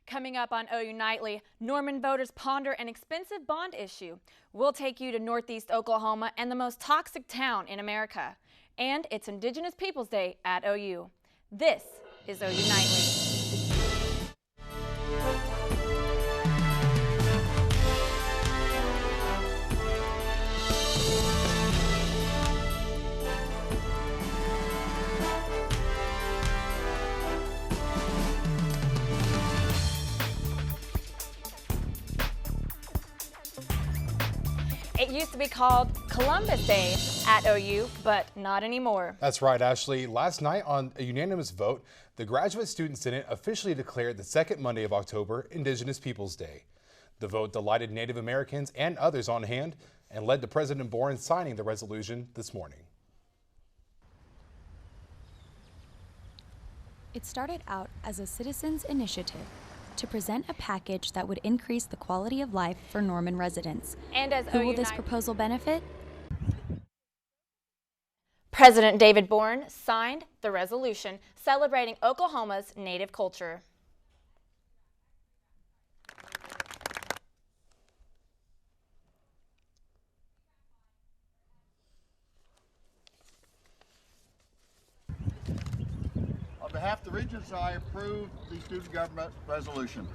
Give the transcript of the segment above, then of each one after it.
Coming up on OU Nightly, Norman voters ponder an expensive bond issue. We'll take you to Northeast Oklahoma and the most toxic town in America. And it's Indigenous Peoples Day at OU. This is OU Nightly. It used to be called Columbus Day at OU, but not anymore. That's right, Ashley. Last night on a unanimous vote, the Graduate Student Senate officially declared the second Monday of October Indigenous Peoples Day. The vote delighted Native Americans and others on hand and led to President Boren signing the resolution this morning. It started out as a citizens' initiative to present a package that would increase the quality of life for Norman residents. And as Who will this proposal benefit? President David Boren signed the resolution celebrating Oklahoma's Native culture. On behalf of the Regents, I approve the student government resolution.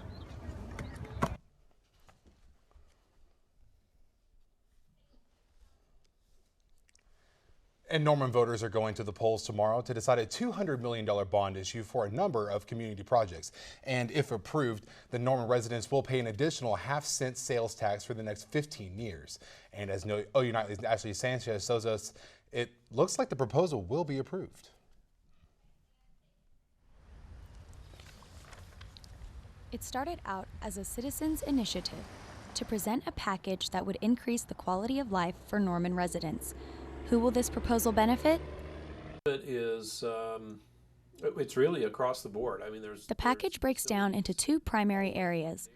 And Norman voters are going to the polls tomorrow to decide a $200 million bond issue for a number of community projects. And if approved, the Norman residents will pay an additional half-cent sales tax for the next 15 years. And as OU Nightly's Ashley Sanchez shows us, it looks like the proposal will be approved. It started out as a citizens' initiative to present a package that would increase the quality of life for Norman residents. Who will this proposal benefit? It is, it's really across the board. I mean, the package breaks down into two primary areas.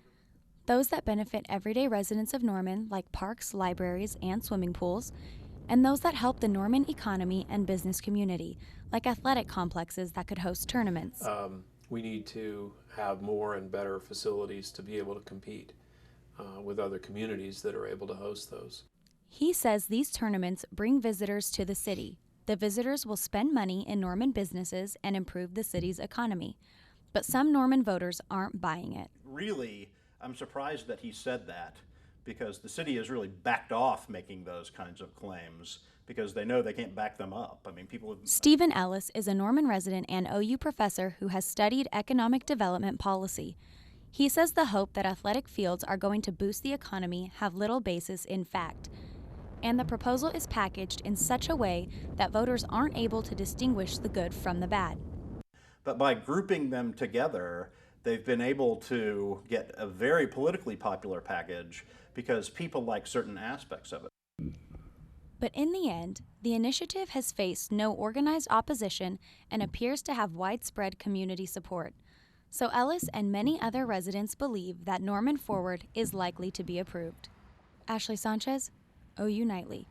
Those that benefit everyday residents of Norman, like parks, libraries, and swimming pools, and those that help the Norman economy and business community, like athletic complexes that could host tournaments. We need to have more and better facilities to be able to compete with other communities that are able to host those. He says these tournaments bring visitors to the city. The visitors will spend money in Norman businesses and improve the city's economy. But some Norman voters aren't buying it. Really, I'm surprised that he said that, because the city has really backed off making those kinds of claims because they know they can't back them up. I mean, people have... Stephen Ellis is a Norman resident and OU professor who has studied economic development policy. He says the hope that athletic fields are going to boost the economy have little basis in fact. And the proposal is packaged in such a way that voters aren't able to distinguish the good from the bad. But by grouping them together, they've been able to get a very politically popular package because people like certain aspects of it. But in the end, the initiative has faced no organized opposition and appears to have widespread community support. So Ellis and many other residents believe that Norman Forward is likely to be approved. Ashley Sanchez, OU Nightly.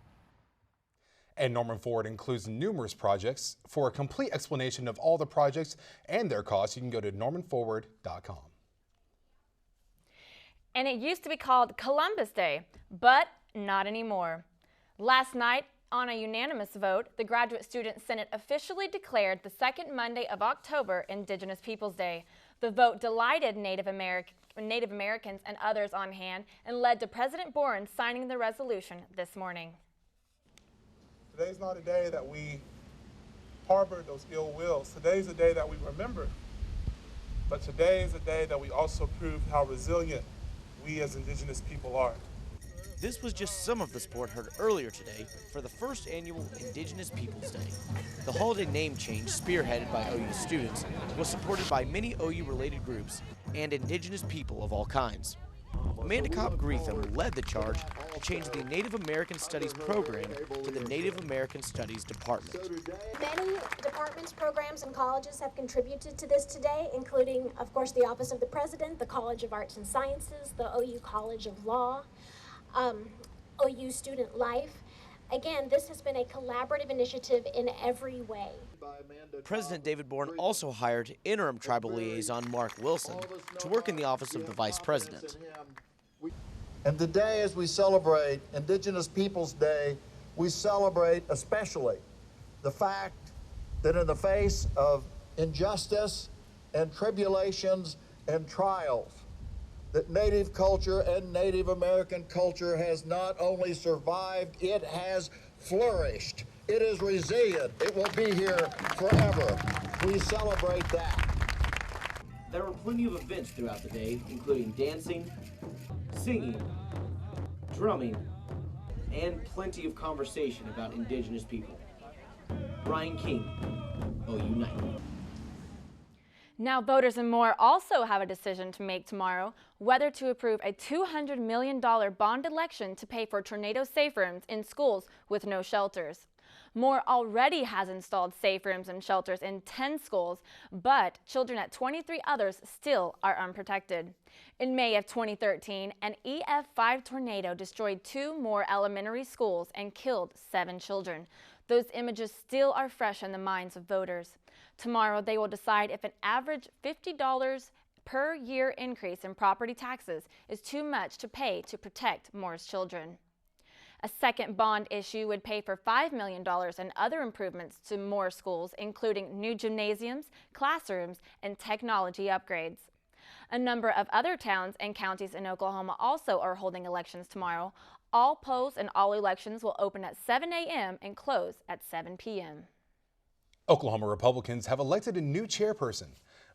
And Norman Forward includes numerous projects. For a complete explanation of all the projects and their costs, you can go to normanforward.com. And it used to be called Columbus Day, but not anymore. Last night, on a unanimous vote, the Graduate Student Senate officially declared the second Monday of October Indigenous Peoples Day. The vote delighted Native Americans and others on hand and led to President Boren signing the resolution this morning. Today's not a day that we harbor those ill wills. Today's a day that we remember. But today is a day that we also prove how resilient we as Indigenous people are. This was just some of the support heard earlier today for the first annual Indigenous Peoples Day. The holiday name change, spearheaded by OU students, was supported by many OU-related groups and Indigenous people of all kinds. Amanda Cobb-Greetham led the charge to change the Native American Studies program to the Native American Studies Department. Many departments, programs, and colleges have contributed to this today, including, of course, the Office of the President, the College of Arts and Sciences, the OU College of Law, OU Student Life. Again, this has been a collaborative initiative in every way. President David Bourne also hired interim tribal liaison Mark Wilson to work in the office of the vice president. And today, as we celebrate Indigenous Peoples Day, we celebrate especially the fact that in the face of injustice and tribulations and trials, that Native culture and Native American culture has not only survived, it has flourished. It is resilient. It will be here forever. We celebrate that. There were plenty of events throughout the day, including dancing, singing, drumming, and plenty of conversation about Indigenous people. Brian King, OU Night. Now voters in Moore also have a decision to make tomorrow, whether to approve a $200 million bond election to pay for tornado safe rooms in schools with no shelters. Moore already has installed safe rooms and shelters in 10 schools, but children at 23 others still are unprotected. In May of 2013, an EF5 tornado destroyed 2 Moore elementary schools and killed 7 children. Those images still are fresh in the minds of voters. Tomorrow, they will decide if an average $50 per year increase in property taxes is too much to pay to protect Moore's children. A second bond issue would pay for $5 million in other improvements to Moore schools, including new gymnasiums, classrooms, and technology upgrades. A number of other towns and counties in Oklahoma also are holding elections tomorrow. All polls and all elections will open at 7 a.m. and close at 7 p.m. Oklahoma Republicans have elected a new chairperson,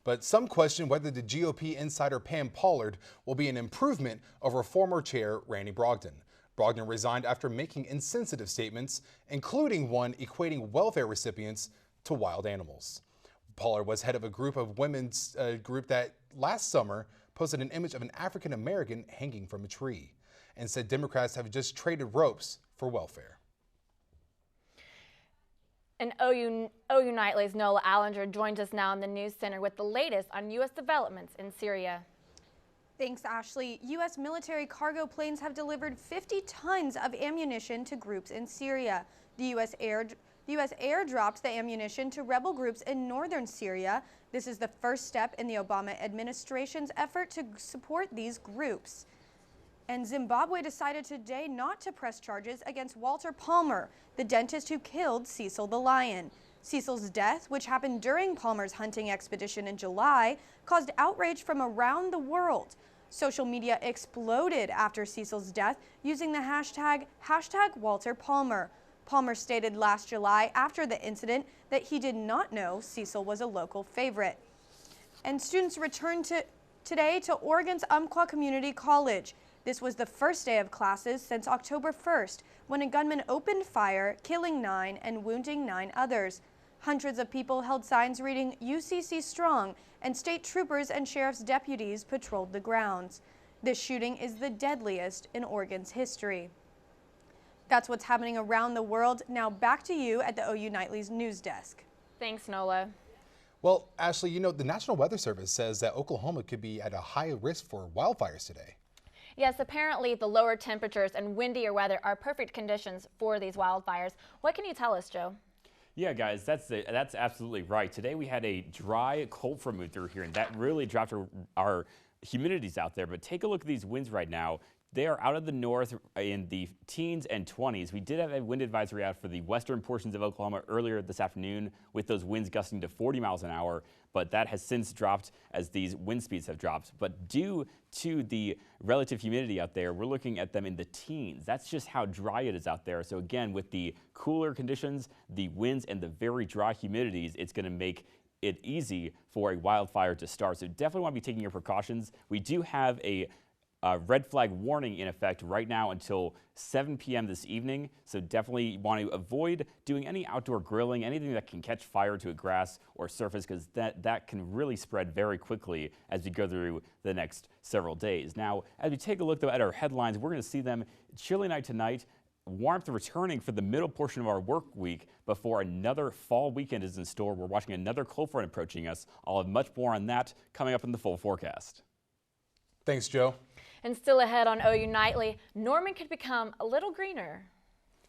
but some question whether the GOP insider Pam Pollard will be an improvement over former chair Randy Brogdon. Brogdon resigned after making insensitive statements, including one equating welfare recipients to wild animals. Pollard was head of a group of women's group that last summer posted an image of an African American hanging from a tree and said Democrats have just traded ropes for welfare. And OU Nightly's Nola Allinger joins us now in the News Center with the latest on U.S. developments in Syria. Thanks, Ashley. U.S. military cargo planes have delivered 50 tons of ammunition to groups in Syria. The U.S. airdropped the ammunition to rebel groups in northern Syria. This is the first step in the Obama administration's effort to support these groups. And Zimbabwe decided today not to press charges against Walter Palmer, the dentist who killed Cecil the lion. Cecil's death, which happened during Palmer's hunting expedition in July, caused outrage from around the world. Social media exploded after Cecil's death using the hashtag Walter Palmer. Palmer stated last July after the incident that he did not know Cecil was a local favorite. And students returned today to Oregon's Umpqua Community College. This was the first day of classes since October 1st, when a gunman opened fire, killing 9 and wounding 9 others. Hundreds of people held signs reading UCC Strong, and state troopers and sheriff's deputies patrolled the grounds. This shooting is the deadliest in Oregon's history. That's what's happening around the world. Now back to you at the OU Nightly's news desk. Thanks, Nola. Well, Ashley, you know, the National Weather Service says that Oklahoma could be at a high risk for wildfires today. Yes, apparently the lower temperatures and windier weather are perfect conditions for these wildfires. What can you tell us, Joe? Yeah, guys, that's absolutely right. Today we had a dry cold front move through here, and that really dropped our humidities out there. But take a look at these winds right now. They are out of the north in the teens and 20s. We did have a wind advisory out for the western portions of Oklahoma earlier this afternoon with those winds gusting to 40 miles an hour, but that has since dropped as these wind speeds have dropped. But due to the relative humidity out there, we're looking at them in the teens. That's just how dry it is out there. So again, with the cooler conditions, the winds, and the very dry humidities, it's going to make it easy for a wildfire to start. So definitely want to be taking your precautions. We do have a red flag warning in effect right now until 7 p.m. this evening, so definitely want to avoid doing any outdoor grilling, anything that can catch fire to a grass or surface, because that can really spread very quickly as we go through the next several days. Now, as we take a look though at our headlines, we're going to see them chilly night tonight, warmth returning for the middle portion of our work week before another fall weekend is in store. We're watching another cold front approaching us. I'll have much more on that coming up in the full forecast. Thanks, Joe. And still ahead on OU Nightly, Norman could become a little greener.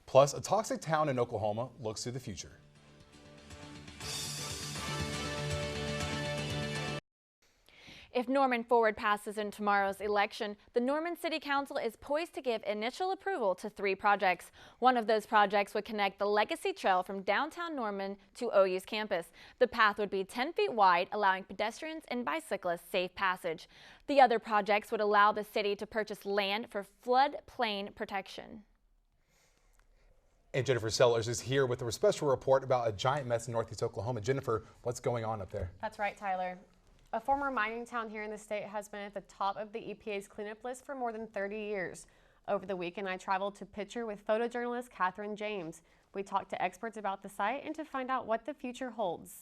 Plus, a toxic town in Oklahoma looks to the future. If Norman Forward passes in tomorrow's election, the Norman City Council is poised to give initial approval to 3 projects. One of those projects would connect the Legacy Trail from downtown Norman to OU's campus. The path would be 10 feet wide, allowing pedestrians and bicyclists safe passage. The other projects would allow the city to purchase land for floodplain protection. And Jennifer Sellers is here with a special report about a giant mess in Northeast Oklahoma. Jennifer, what's going on up there? That's right, Tyler. A former mining town here in the state has been at the top of the EPA's cleanup list for more than 30 years. Over the weekend, I traveled to Pitcher with photojournalist Catherine James. We talked to experts about the site and to find out what the future holds.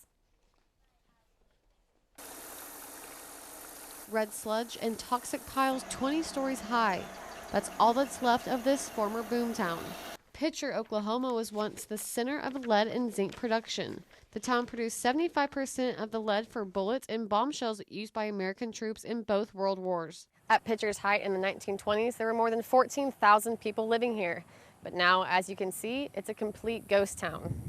Red sludge and toxic piles 20 stories high. That's all that's left of this former boomtown. Pitcher, Oklahoma was once the center of lead and zinc production. The town produced 75% of the lead for bullets and bombshells used by American troops in both world wars. At Pitcher's height in the 1920s, there were more than 14,000 people living here. But now, as you can see, it's a complete ghost town.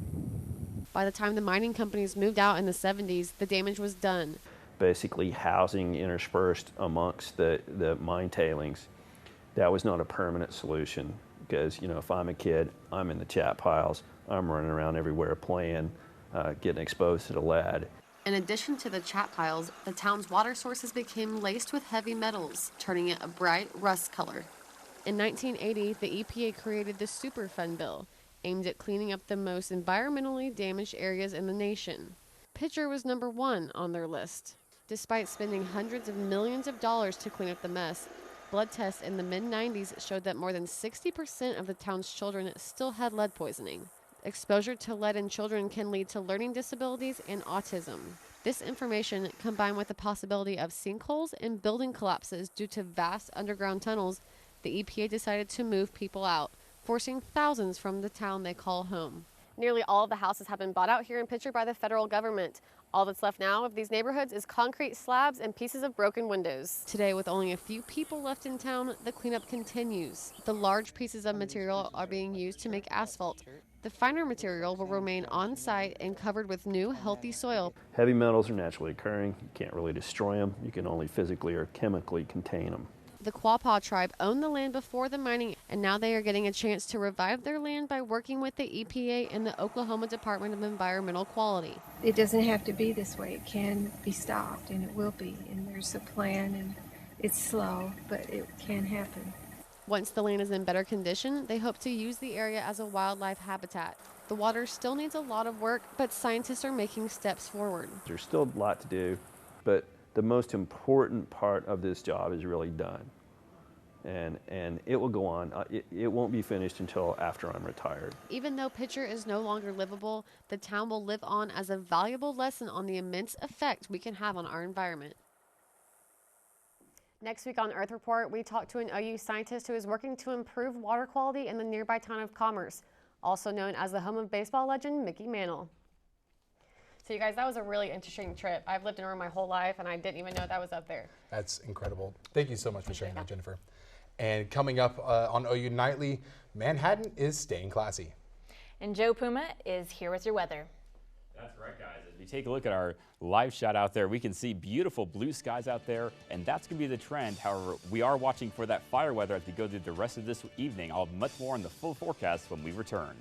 By the time the mining companies moved out in the 70s, the damage was done. Basically housing interspersed amongst the mine tailings. That was not a permanent solution. Because, you know, if I'm a kid, I'm in the chat piles, I'm running around everywhere playing, getting exposed to the lead. In addition to the chat piles, the town's water sources became laced with heavy metals, turning it a bright rust color. In 1980, the EPA created the Superfund bill, aimed at cleaning up the most environmentally damaged areas in the nation. Pitcher was number 1 on their list. Despite spending hundreds of millions of dollars to clean up the mess, blood tests in the mid-90s showed that more than 60% of the town's children still had lead poisoning. Exposure to lead in children can lead to learning disabilities and autism. This information, combined with the possibility of sinkholes and building collapses due to vast underground tunnels, the EPA decided to move people out, forcing thousands from the town they call home. Nearly all of the houses have been bought out here in Pitcher by the federal government. All that's left now of these neighborhoods is concrete slabs and pieces of broken windows. Today, with only a few people left in town, the cleanup continues. The large pieces of material are being used to make asphalt. The finer material will remain on site and covered with new, healthy soil. Heavy metals are naturally occurring. You can't really destroy them. You can only physically or chemically contain them. The Quapaw tribe owned the land before the mining, and now they are getting a chance to revive their land by working with the EPA and the Oklahoma Department of Environmental Quality. It doesn't have to be this way. It can be stopped, and it will be. And there's a plan, and it's slow, but it can happen. Once the land is in better condition, they hope to use the area as a wildlife habitat. The water still needs a lot of work, but scientists are making steps forward. There's still a lot to do, but the most important part of this job is really done. And it will go on. It won't be finished until after I'm retired. Even though Pitcher is no longer livable, the town will live on as a valuable lesson on the immense effect we can have on our environment. Next week on Earth Report, we talk to an OU scientist who is working to improve water quality in the nearby town of Commerce, also known as the home of baseball legend Mickey Mantle. So you guys, that was a really interesting trip. I've lived in Norman my whole life, and I didn't even know that was up there. That's incredible. Thank you so much for sharing that, Jennifer. And coming up on OU Nightly, Manhattan is staying classy. And Joe Puma is here with your weather. That's right, guys. As we take a look at our live shot out there, we can see beautiful blue skies out there, and that's going to be the trend. However, we are watching for that fire weather as we go through the rest of this evening. I'll have much more on the full forecast when we return.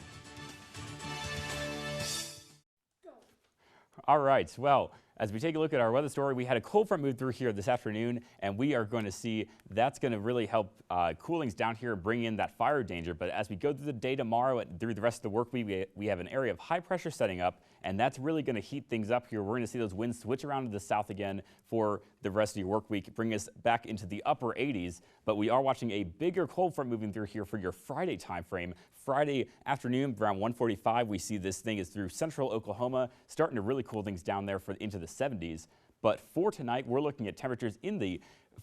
All right, well, as we take a look at our weather story, we had a cold front move through here this afternoon, and we are going to see that's going to really help coolings down here bring in that fire danger. But as we go through the day tomorrow and through the rest of the work week, we have an area of high pressure setting up, and that's really going to heat things up here. We're going to see those winds switch around to the south again for the rest of your work week, bring us back into the upper 80s. But we are watching a bigger cold front moving through here for your Friday time frame. Friday afternoon around 1:45, we see this thing is through central Oklahoma, starting to really cool things down there into the 70s. But for tonight, we're looking at temperatures in the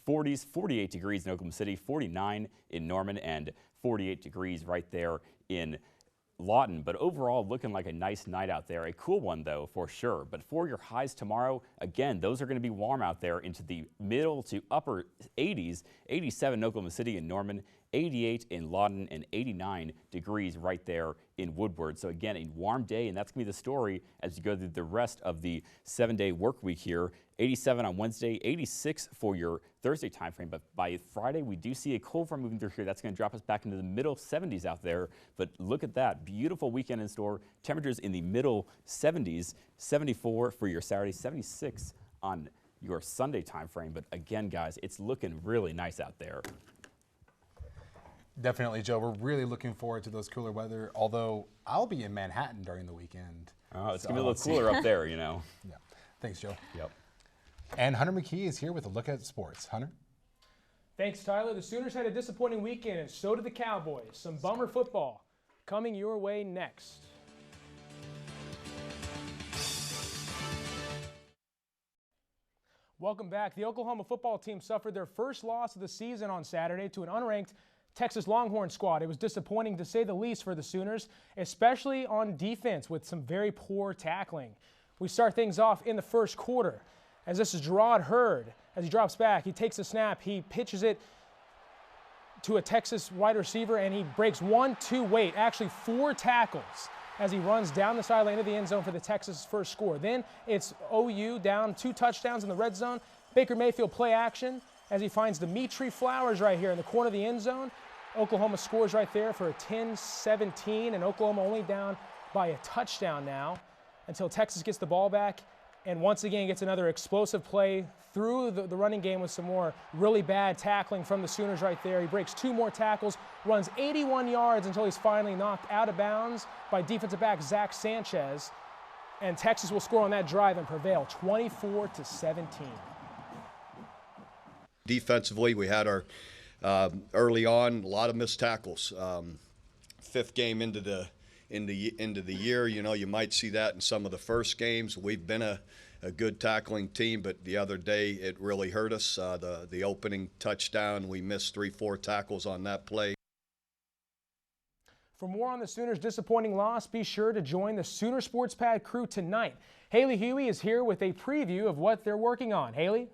40s, 48 degrees in Oklahoma City, 49 in Norman, and 48 degrees right there in Lawton. But overall, looking like a nice night out there. A cool one, though, for sure. But for your highs tomorrow, again, those are going to be warm out there into the middle to upper 80s, 87 in Oklahoma City and Norman, 88 in Lawton, and 89 degrees right there in Woodward. So again, a warm day, and that's going to be the story as you go through the rest of the 7-day work week here. 87 on Wednesday, 86 for your Thursday time frame. But by Friday, we do see a cold front moving through here. That's going to drop us back into the middle 70s out there. But look at that. Beautiful weekend in store. Temperatures in the middle 70s, 74 for your Saturday, 76 on your Sunday time frame. But again, guys, it's looking really nice out there. Definitely, Joe. We're really looking forward to those cooler weather, although I'll be in Manhattan during the weekend. Oh, it's going to be a little cooler up there, you know. Yeah. Thanks, Joe. Yep. And Hunter McKee is here with a look at sports. Hunter? Thanks, Tyler. The Sooners had a disappointing weekend, and so did the Cowboys. Some bummer football coming your way next. Welcome back. The Oklahoma football team suffered their first loss of the season on Saturday to an unranked Texas Longhorn squad. It was disappointing to say the least for the Sooners, especially on defense with some very poor tackling. We start things off in the first quarter as this is Gerard Hurd. As he drops back, he takes the snap, he pitches it to a Texas wide receiver, and he breaks 4 tackles as he runs down the sideline of the end zone for the Texas first score. Then it's OU down 2 touchdowns in the red zone. Baker Mayfield play action as he finds Dimitri Flowers right here in the corner of the end zone. Oklahoma scores right there for a 10-17, and Oklahoma only down by a touchdown now until Texas gets the ball back and once again gets another explosive play through the running game with some more really bad tackling from the Sooners right there. He breaks 2 more tackles, runs 81 yards until he's finally knocked out of bounds by defensive back Zach Sanchez, and Texas will score on that drive and prevail 24-17. Defensively, we had our early on a lot of missed tackles. 5th game into the year, you know, you might see that in some of the first games. We've been a good tackling team, but the other day it really hurt us. The opening touchdown, we missed 3-4 tackles on that play. For more on the Sooners' disappointing loss, be sure to join the Sooner Sports Pad crew tonight. Haley Huey is here with a preview of what they're working on. Haley?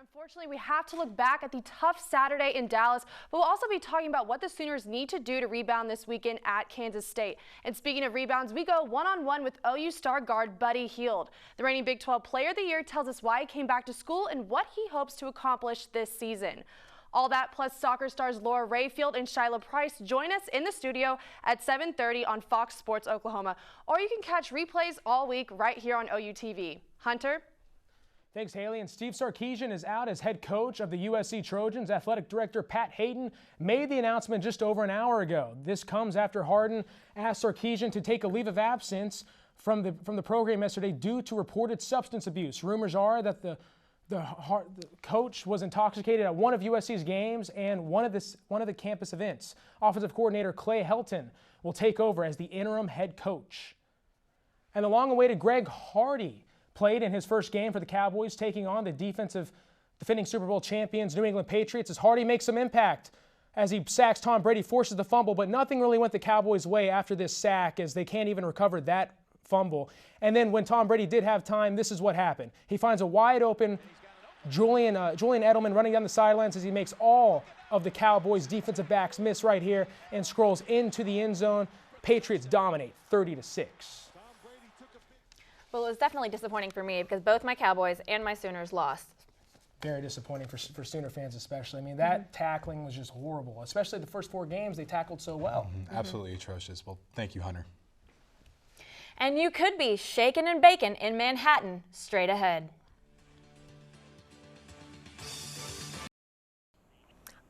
Unfortunately, we have to look back at the tough Saturday in Dallas, but we'll also be talking about what the Sooners need to do to rebound this weekend at Kansas State. And speaking of rebounds, we go one-on-one with OU star guard Buddy Hield. The reigning Big 12 Player of the Year tells us why he came back to school and what he hopes to accomplish this season. All that plus soccer stars Laura Rayfield and Shyla Price join us in the studio at 7:30 on Fox Sports Oklahoma. Or you can catch replays all week right here on OU TV. Hunter? Thanks, Haley. And Steve Sarkisian is out as head coach of the USC Trojans. Athletic director Pat Hayden made the announcement just over an hour ago. This comes after Harden asked Sarkisian to take a leave of absence from the program yesterday due to reported substance abuse. Rumors are that the coach was intoxicated at one of USC's games and one of the campus events. Offensive coordinator Clay Helton will take over as the interim head coach. And the long-awaited Greg Hardy played in his first game for the Cowboys, taking on the defending Super Bowl champions New England Patriots, as Hardy makes some impact as he sacks Tom Brady, forces the fumble, but nothing really went the Cowboys' way after this sack as they can't even recover that fumble. And then when Tom Brady did have time, this is what happened. He finds a wide open Julian Edelman running down the sidelines as he makes all of the Cowboys' defensive backs miss right here and scrolls into the end zone. Patriots dominate 30-6. Well, it was definitely disappointing for me because both my Cowboys and my Sooners lost. Very disappointing for Sooner fans especially. I mean, that tackling was just horrible, especially the first 4 games they tackled so well. Absolutely atrocious. Well, thank you, Hunter. And you could be shaken and bacon in Manhattan straight ahead.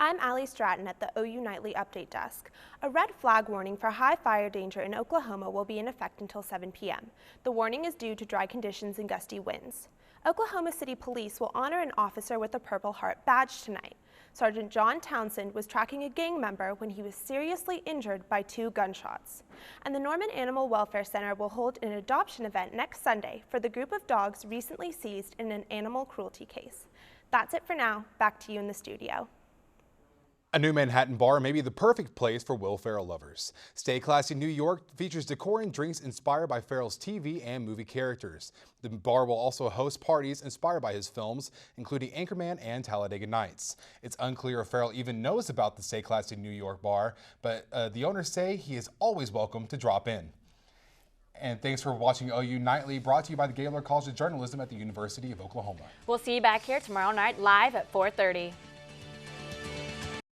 I'm Allie Stratton at the OU Nightly Update Desk. A red flag warning for high fire danger in Oklahoma will be in effect until 7 p.m. The warning is due to dry conditions and gusty winds. Oklahoma City Police will honor an officer with a Purple Heart badge tonight. Sergeant John Townsend was tracking a gang member when he was seriously injured by 2 gunshots. And the Norman Animal Welfare Center will hold an adoption event next Sunday for the group of dogs recently seized in an animal cruelty case. That's it for now. Back to you in the studio. A new Manhattan bar may be the perfect place for Will Ferrell lovers. Stay Classy New York features decor and drinks inspired by Ferrell's TV and movie characters. The bar will also host parties inspired by his films, including Anchorman and Talladega Nights. It's unclear if Ferrell even knows about the Stay Classy New York bar, but the owners say he is always welcome to drop in. And thanks for watching OU Nightly, brought to you by the Gaylord College of Journalism at the University of Oklahoma. We'll see you back here tomorrow night live at 4:30.